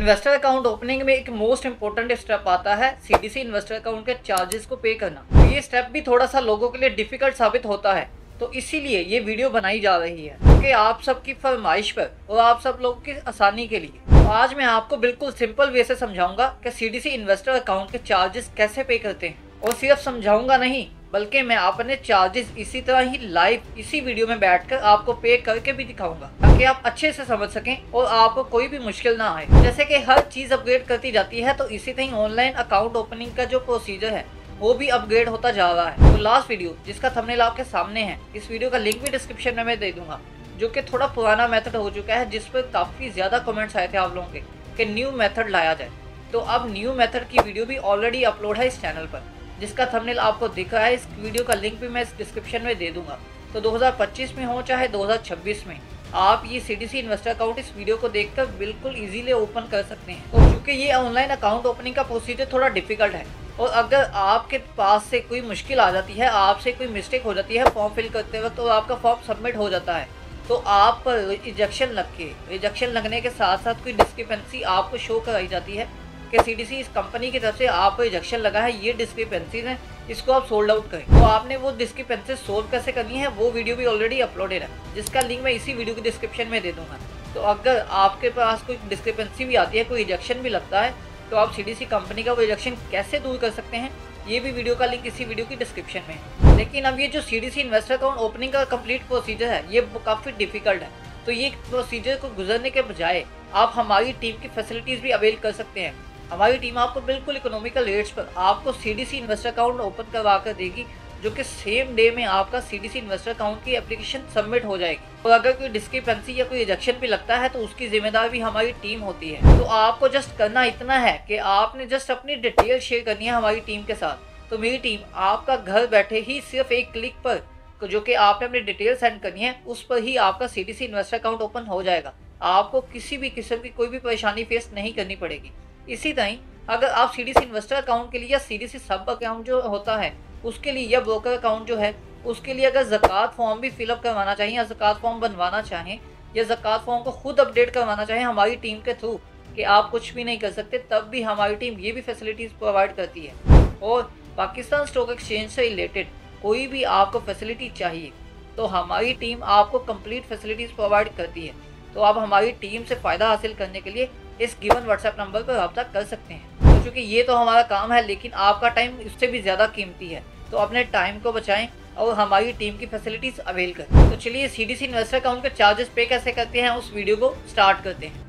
Investor account opening में एक most important step आता है सीडीसी इन्वेस्टर अकाउंट के चार्जेस को पे करना। तो ये स्टेप भी थोड़ा सा लोगों के लिए डिफिकल्ट साबित होता है, तो इसीलिए ये वीडियो बनाई जा रही है क्योंकि आप सबकी फरमाइश पर और आप सब लोगों की आसानी के लिए। तो आज मैं आपको बिल्कुल सिंपल वे से समझाऊंगा कि सीडीसी इन्वेस्टर अकाउंट के चार्जेस कैसे पे करते हैं, और सिर्फ समझाऊंगा नहीं बल्कि मैं अपने चार्जेस इसी तरह ही लाइव इसी वीडियो में बैठकर आपको पे करके भी दिखाऊंगा ताकि आप अच्छे से समझ सकें और आपको कोई भी मुश्किल ना आए। जैसे कि हर चीज अपग्रेड करती जाती है, तो इसी तरह ऑनलाइन अकाउंट ओपनिंग का जो प्रोसीजर है वो भी अपग्रेड होता जा रहा है। तो लास्ट वीडियो जिसका थंबनेल आपके सामने है, इस वीडियो का लिंक भी डिस्क्रिप्शन में मैं दे दूंगा, जो कि थोड़ा पुराना मेथड हो चुका है, जिस पर काफी ज्यादा कमेंट्स आए थे आप लोगों के कि न्यू मेथड लाया जाए। तो अब न्यू मेथड की वीडियो भी ऑलरेडी अपलोड है इस चैनल पर, जिसका थंबनेल आपको दिख रहा है। इस वीडियो का लिंक भी मैं इस डिस्क्रिप्शन में दे दूंगा। तो 2025 में हो चाहे 2026 में, आप ये सीडीसी इन्वेस्टर अकाउंट इस वीडियो को देखकर बिल्कुल इजीली ओपन कर सकते हैं। और क्योंकि ये ऑनलाइन अकाउंट ओपनिंग का प्रोसीजर थोड़ा डिफिकल्ट है, और अगर आपके पास से कोई मुश्किल आ जाती है, आपसे कोई मिस्टेक हो जाती है फॉर्म फिल करते वक्त और आपका फॉर्म सबमिट हो जाता है, तो आप पर रिजेक्शन लगने के साथ साथ कोई डिस्क्रिपेंसी आपको शो कराई जाती है कि सीडीसी इस कंपनी की तरफ से आपको रिजेक्शन लगा है, ये डिस्क्रिपेंसीज हैं, इसको आप सोल्ड आउट करें। तो आपने वो डिस्क्रिपेंसीज सोल्व कैसे करनी है वो वीडियो भी ऑलरेडी अपलोडेड है, जिसका लिंक मैं इसी वीडियो की डिस्क्रिप्शन में दे दूंगा। तो अगर आपके पास कोई डिस्क्रिपेंसी भी आती है, कोई रिजेक्शन भी लगता है, तो आप सीडीसी कंपनी का वो रिजेक्शन कैसे दूर कर सकते हैं, ये भी वीडियो का लिंक इसी वीडियो की डिस्क्रिप्शन में है। लेकिन अब ये जो सीडीसी इन्वेस्टर अकाउंट ओपनिंग का कंप्लीट प्रोसीजर है, ये काफ़ी डिफिकल्ट है। तो ये प्रोसीजर को गुजरने के बजाय आप हमारी टीम की फैसिलिटीज़ भी अवेल कर सकते हैं। हमारी टीम आपको बिल्कुल इकोनॉमिकल रेट्स पर आपको सीडीसी इन्वेस्टर अकाउंट ओपन करवा कर देगी, जो कि सेम डे में आपका सीडीसी इन्वेस्टर अकाउंट की एप्लीकेशन सबमिट हो जाएगी। और अगर कोई डिस्क्रिपेंसी या कोई रिजेक्शन भी लगता है तो उसकी जिम्मेदारी भी हमारी टीम होती है। तो आपको जस्ट करना इतना है कि आपने जस्ट अपनी डिटेल शेयर करनी है हमारी टीम के साथ। तो मेरी टीम आपका घर बैठे ही सिर्फ एक क्लिक पर, जो कि आपने अपनी डिटेल सेंड करनी है, उस पर ही आपका सीडीसी इन्वेस्टर अकाउंट ओपन हो जाएगा। आपको किसी भी किस्म की कोई भी परेशानी फेस नहीं करनी पड़ेगी। इसी तरह अगर आप सीडीसी इन्वेस्टर अकाउंट के लिए या सीडीसी सब अकाउंट जो होता है उसके लिए, या ब्रोकर अकाउंट जो है उसके लिए अगर ज़कात फॉर्म भी फिलअप करवाना चाहें, या ज़कात फॉर्म बनवाना चाहें, या ज़कात फॉर्म को खुद अपडेट करवाना चाहें हमारी टीम के थ्रू, कि आप कुछ भी नहीं कर सकते, तब भी हमारी टीम ये भी फैसिलिटीज़ प्रोवाइड करती है। और पाकिस्तान स्टॉक एक्सचेंज से रिलेटेड कोई भी आपको फैसिलिटी चाहिए तो हमारी टीम आपको कंप्लीट फैसिलिटीज़ प्रोवाइड करती है। तो आप हमारी टीम से फ़ायदा हासिल करने के लिए इस गिवन व्हाट्सएप नंबर पर रब्ता कर सकते हैं। तो चूँकि ये तो हमारा काम है, लेकिन आपका टाइम इससे भी ज़्यादा कीमती है, तो अपने टाइम को बचाएं और हमारी टीम की फैसिलिटीज़ अवेल करें। तो चलिए सीडीसी इन्वेस्टर अकाउंट के चार्जेस पे कैसे करते हैं उस वीडियो को स्टार्ट करते हैं।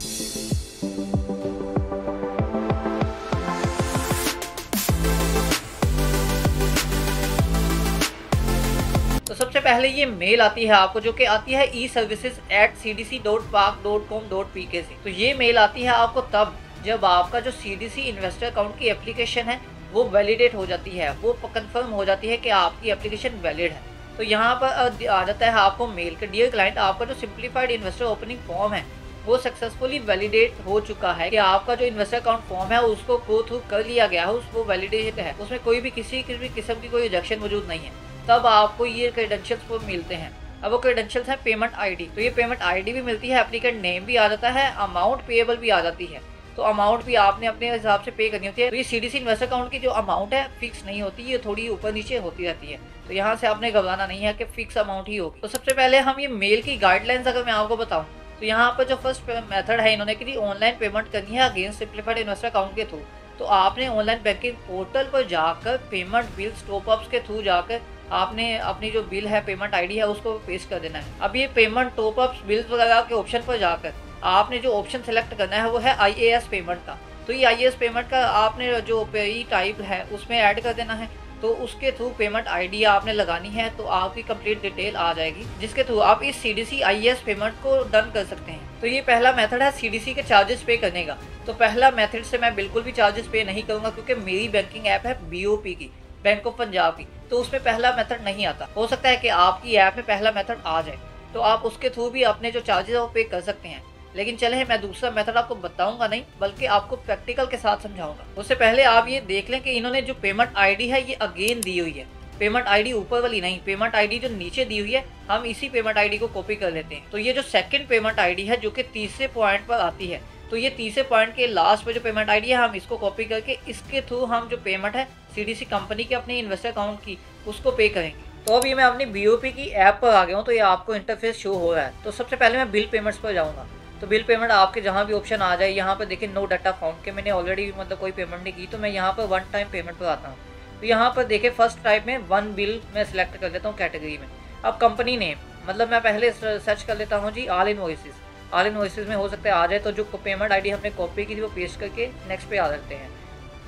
तो सबसे पहले ये मेल आती है आपको, जो कि आती है eservices@cdc.pak.com.pk से। तो ये मेल आती है आपको तब जब आपका जो सीडीसी इन्वेस्टर अकाउंट की एप्लीकेशन है वो वैलिडेट हो जाती है, वो कंफर्म हो जाती है कि आपकी एप्लीकेशन वैलिड है। तो यहाँ पर आ जाता है आपको मेल के, डियर क्लाइंट, आपका जो सिंप्लीफाइड इन्वेस्टर ओपनिंग फॉर्म है वो सक्सेसफुली वैलिडेट हो चुका है, कि आपका जो इन्वेस्टर अकाउंट फॉर्म है उसको गो थ्रू कर लिया गया है, उसको वैलिडेट है, उसमें कोई भी किसी भी किस्म की कोई रिजेक्शन मौजूद नहीं है। तब आपको ये क्रेडेंशियल्स वो मिलते हैं। अब वो क्रेडेंशियल्स हैं पेमेंट आईडी, तो ये पेमेंट आईडी भी मिलती है, एप्लीकेंट नेम भी आ जाता है, अमाउंट पेएबल भी आ जाती है। तो अमाउंट भी आपने अपने हिसाब से पे करनी होती है। तो ये सीडीसी इन्वेस्टर अकाउंट की जो अमाउंट है फिक्स नहीं होती, ये थोड़ी ऊपर नीचे होती रहती है। तो यहाँ से आपने घबराना नहीं है कि फिक्स अमाउंट ही होगी। तो सबसे पहले हम ये मेल की गाइडलाइंस अगर मैं आपको बताऊँ, तो यहाँ पर जो फर्स्ट मेथड है इन्होंने कि ऑनलाइन पेमेंट करनी है अगेंस्ट सिंप्लीफाइड इन्वेस्टर अकाउंट के थ्रू। तो आपने ऑनलाइन बैंकिंग पोर्टल पर जाकर पेमेंट बिल्स टॉपअप्स के थ्रू जाकर आपने अपनी जो बिल है, पेमेंट आईडी है, उसको पेश कर देना है। अब ये पेमेंट टॉपअप्स बिल्स वगैरह के ऑप्शन पर जाकर आपने जो ऑप्शन सेलेक्ट करना है वो है IAS पेमेंट का। तो ये IAS पेमेंट का आपने जो पे टाइप है उसमें ऐड कर देना है। तो उसके थ्रू पेमेंट आईडी आपने लगानी है, तो आपकी कंप्लीट डिटेल आ जाएगी, जिसके थ्रू आप इस सीडीसी IAS पेमेंट को डन कर सकते हैं। तो ये पहला मेथड है सीडीसी के चार्जेस पे करने का। तो पहला मेथड से मैं बिल्कुल भी चार्जेस पे नहीं करूँगा, क्योंकि मेरी बैंकिंग ऐप है BOP की, बैंक ऑफ पंजाब की, तो उसमें पहला मेथड नहीं आता। हो सकता है कि आपकी ऐप में पहला मेथड आ जाए, तो आप उसके थ्रू भी अपने जो चार्जेस है वो पे कर सकते हैं। लेकिन चले मैं दूसरा मेथड आपको बताऊंगा नहीं, बल्कि आपको प्रैक्टिकल के साथ समझाऊंगा। उससे पहले आप ये देख लें कि इन्होंने जो पेमेंट आईडी है ये अगेन दी हुई है, पेमेंट आईडी ऊपर वाली नहीं, पेमेंट आईडी जो नीचे दी हुई है, हम इसी पेमेंट आईडी को कॉपी कर लेते हैं। तो ये जो सेकंड पेमेंट आईडी है जो कि तीसरे पॉइंट पर आती है, तो ये तीसरे पॉइंट के लास्ट पे जो पेमेंट आईडी है, हम इसको कॉपी करके इसके थ्रू हम जो पेमेंट है सीडीसी कंपनी की अपने इन्वेस्टर अकाउंट की उसको पे करेंगे। तो अभी मैं अपनी बीओपी की ऐप पर आ गया हूँ, तो ये आपको इंटरफेस शो हो रहा है। तो सबसे पहले मैं बिल पेमेंट्स पर जाऊँगा। तो बिल पेमेंट आपके जहाँ भी ऑप्शन आ जाए, यहाँ पर देखिए नो डाटा फाउंड के मैंने ऑलरेडी मतलब कोई पेमेंट नहीं की, तो मैं यहाँ पर वन टाइम पेमेंट पर आता हूँ। तो यहाँ पर देखिए फर्स्ट टाइप में वन बिल मैं सिलेक्ट कर लेता हूँ कैटेगरी में। अब कंपनी नेम मतलब मैं पहले सर्च कर लेता हूँ जी ऑल इनवॉइसेस। ऑल इनवॉइसेस में हो सकता है आ जाए, तो जो पेमेंट आईडी हमने कॉपी की थी वो पेस्ट करके नेक्स्ट पे आ जाते हैं।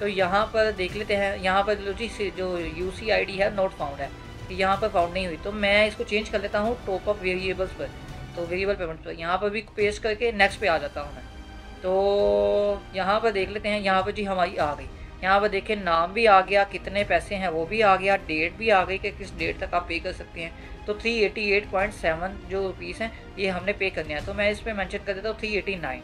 तो यहाँ पर देख लेते हैं, यहाँ पर लो जी जो यूसी आईडी है नोट फाउंड है, यहाँ पर फाउंड नहीं हुई, तो मैं इसको चेंज कर लेता हूँ टॉप अप वेरिएबल्स पर। तो वेरिएबल पेमेंट पर यहाँ पर भी पेस्ट करके नेक्स्ट पे आ जाता हूँ मैं। तो यहाँ पर देख लेते हैं, यहाँ पर जी हमारी आ गई। यहाँ पर देखें नाम भी आ गया, कितने पैसे हैं वो भी आ गया, डेट भी आ गई कि किस डेट तक आप पे कर सकते हैं। तो 388.7 जो रुपीस हैं ये हमने पे करने हैं। तो मैं इस पर मेंशन कर देता हूँ 389।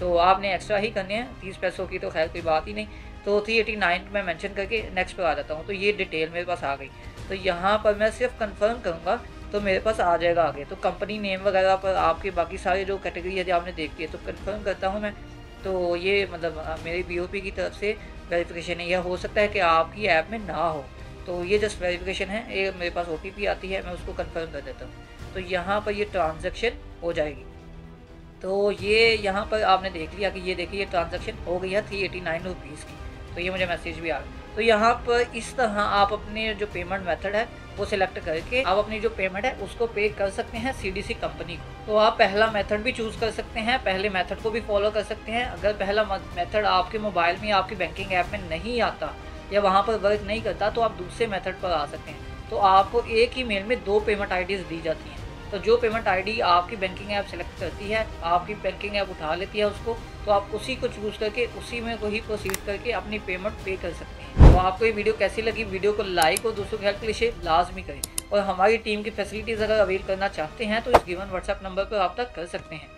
तो आपने एक्स्ट्रा ही करने हैं 30 पैसों की, तो खैर कोई बात ही नहीं। तो 389 में मेंशन करके नेक्स्ट पे आ जाता हूँ। तो ये डिटेल मेरे पास आ गई। तो यहाँ पर मैं सिर्फ कंफर्म करूँगा तो मेरे पास आ जाएगा आगे। तो कंपनी नेम वगैरह पर आपके बाकी सारे जो कैटेगरी है जो आपने देखी है, तो कंफर्म करता हूँ मैं। तो ये मतलब मेरी बीओपी की तरफ से वेरिफिकेशन है। यह हो सकता है कि आपकी ऐप में ना हो, तो ये जस्ट वेरिफिकेशन है। ये मेरे पास ओटीपी आती है, मैं उसको कंफर्म कर देता हूँ। तो यहाँ पर ये ट्रांजैक्शन हो जाएगी। तो ये यहाँ पर आपने देख लिया कि ये देखिए ये ट्रांजैक्शन हो गई है 389 रुपीज़ की। तो ये मुझे मैसेज भी आ गया। तो यहाँ पर इस तरह आप अपने जो पेमेंट मेथड है वो सिलेक्ट करके आप अपनी जो पेमेंट है उसको पे कर सकते हैं सीडीसी कंपनी को। तो आप पहला मेथड भी चूज़ कर सकते हैं, पहले मेथड को भी फॉलो कर सकते हैं। अगर पहला मेथड आपके मोबाइल में आपकी बैंकिंग ऐप में नहीं आता या वहाँ पर वर्क नहीं करता, तो आप दूसरे मेथड पर आ सकते हैं। तो आपको एक ही मेल में 2 पेमेंट आईडीज़ दी जाती हैं। तो जो पेमेंट आईडी आपकी बैंकिंग ऐप सेलेक्ट करती है, आपकी बैंकिंग ऐप उठा लेती है उसको, तो आप उसी को चूज़ करके उसी में को ही प्रोसीड करके अपनी पेमेंट पे कर सकते हैं। तो आपको ये वीडियो कैसी लगी? वीडियो को लाइक और दूसरों की हेल्प के लिए शेयर लाजमी करें। और हमारी टीम की फैसिलिटीज़ अगर अवेल करना चाहते हैं तो इस गिवन व्हाट्सएप नंबर पर आप तक कर सकते हैं।